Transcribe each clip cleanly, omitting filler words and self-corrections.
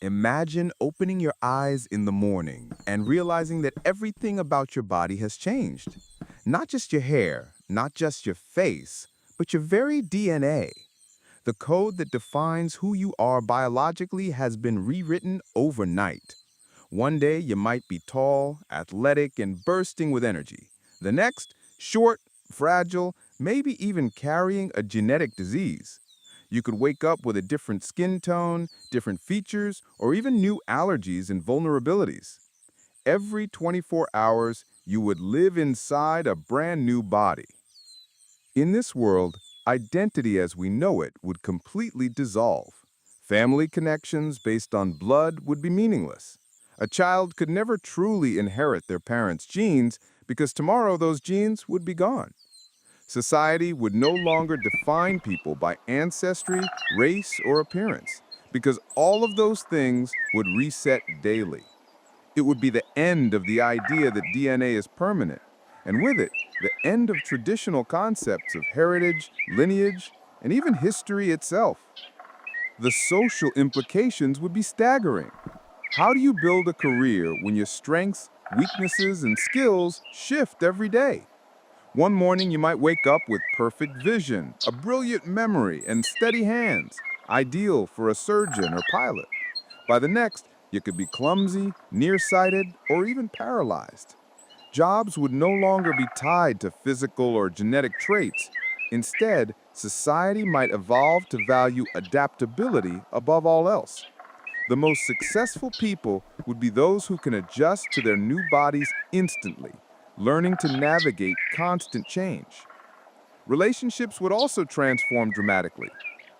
Imagine opening your eyes in the morning and realizing that everything about your body has changed. Not just your hair, not just your face, but your very DNA. The code that defines who you are biologically has been rewritten overnight. One day you might be tall, athletic, and bursting with energy. The next, short, fragile, maybe even carrying a genetic disease. You could wake up with a different skin tone, different features, or even new allergies and vulnerabilities. Every 24 hours, you would live inside a brand new body. In this world, identity as we know it would completely dissolve. Family connections based on blood would be meaningless. A child could never truly inherit their parents' genes because tomorrow those genes would be gone. Society would no longer define people by ancestry, race, or appearance because all of those things would reset daily. It would be the end of the idea that DNA is permanent, and with it, the end of traditional concepts of heritage, lineage, and even history itself. The social implications would be staggering. How do you build a career when your strengths, weaknesses, and skills shift every day? One morning you might wake up with perfect vision, a brilliant memory, and steady hands, ideal for a surgeon or pilot. By the next, you could be clumsy, nearsighted, or even paralyzed. Jobs would no longer be tied to physical or genetic traits. Instead, society might evolve to value adaptability above all else. The most successful people would be those who can adjust to their new bodies instantly, learning to navigate constant change. Relationships would also transform dramatically.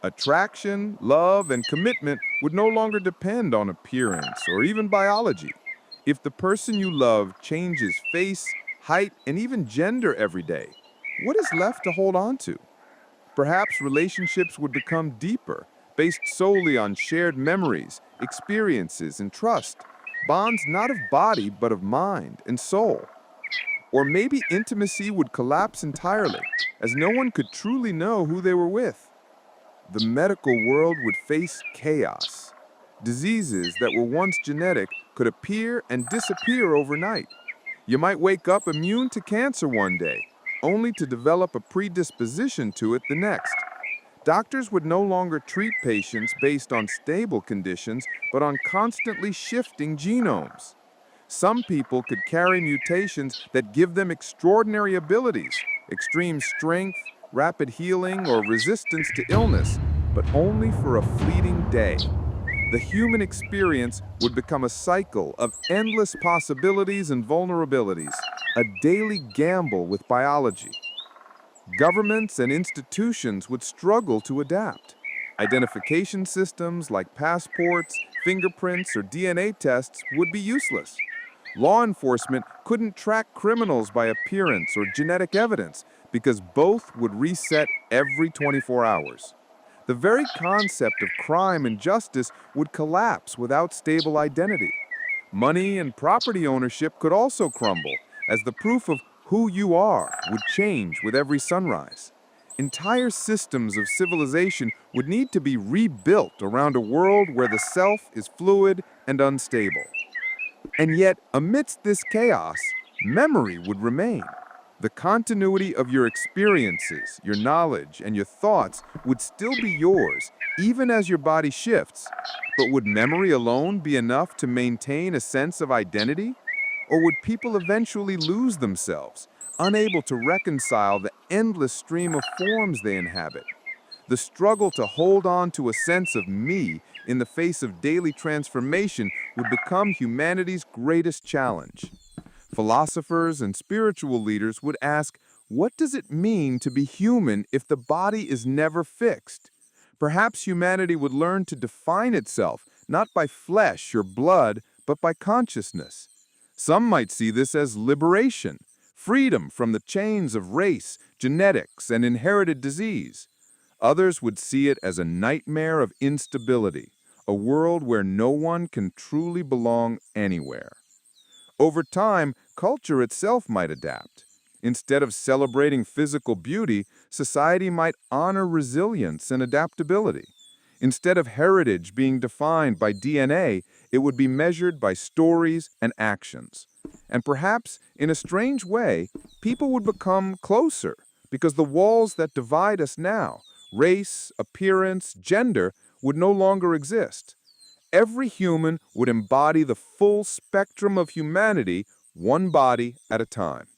Attraction, love, and commitment would no longer depend on appearance or even biology. If the person you love changes face, height, and even gender every day, what is left to hold on to? Perhaps relationships would become deeper, based solely on shared memories, experiences, and trust, bonds not of body but of mind and soul. Or maybe intimacy would collapse entirely, as no one could truly know who they were with. The medical world would face chaos. Diseases that were once genetic could appear and disappear overnight. You might wake up immune to cancer one day, only to develop a predisposition to it the next. Doctors would no longer treat patients based on stable conditions, but on constantly shifting genomes. Some people could carry mutations that give them extraordinary abilities, extreme strength, rapid healing, or resistance to illness, but only for a fleeting day. The human experience would become a cycle of endless possibilities and vulnerabilities, a daily gamble with biology. Governments and institutions would struggle to adapt. Identification systems like passports, fingerprints, or DNA tests would be useless. Law enforcement couldn't track criminals by appearance or genetic evidence because both would reset every 24 hours. The very concept of crime and justice would collapse without stable identity. Money and property ownership could also crumble, as the proof of who you are would change with every sunrise. Entire systems of civilization would need to be rebuilt around a world where the self is fluid and unstable. And yet, amidst this chaos, memory would remain. The continuity of your experiences, your knowledge, and your thoughts would still be yours, even as your body shifts. But would memory alone be enough to maintain a sense of identity? Or would people eventually lose themselves, unable to reconcile the endless stream of forms they inhabit? The struggle to hold on to a sense of me in the face of daily transformation would become humanity's greatest challenge. Philosophers and spiritual leaders would ask, what does it mean to be human if the body is never fixed? Perhaps humanity would learn to define itself not by flesh or blood, but by consciousness. Some might see this as liberation, freedom from the chains of race, genetics, and inherited disease. Others would see it as a nightmare of instability, a world where no one can truly belong anywhere. Over time, culture itself might adapt. Instead of celebrating physical beauty, society might honor resilience and adaptability. Instead of heritage being defined by DNA, it would be measured by stories and actions. And perhaps, in a strange way, people would become closer because the walls that divide us now, race, appearance, gender, would no longer exist. Every human would embody the full spectrum of humanity, one body at a time.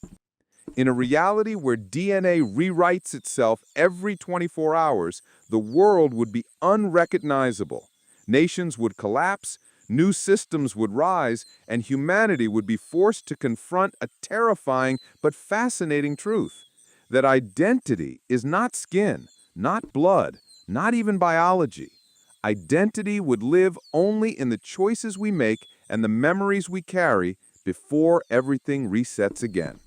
In a reality where DNA rewrites itself every 24 hours, the world would be unrecognizable. Nations would collapse, new systems would rise, and humanity would be forced to confront a terrifying but fascinating truth: that identity is not skin, not blood, not even biology. Identity would live only in the choices we make and the memories we carry before everything resets again.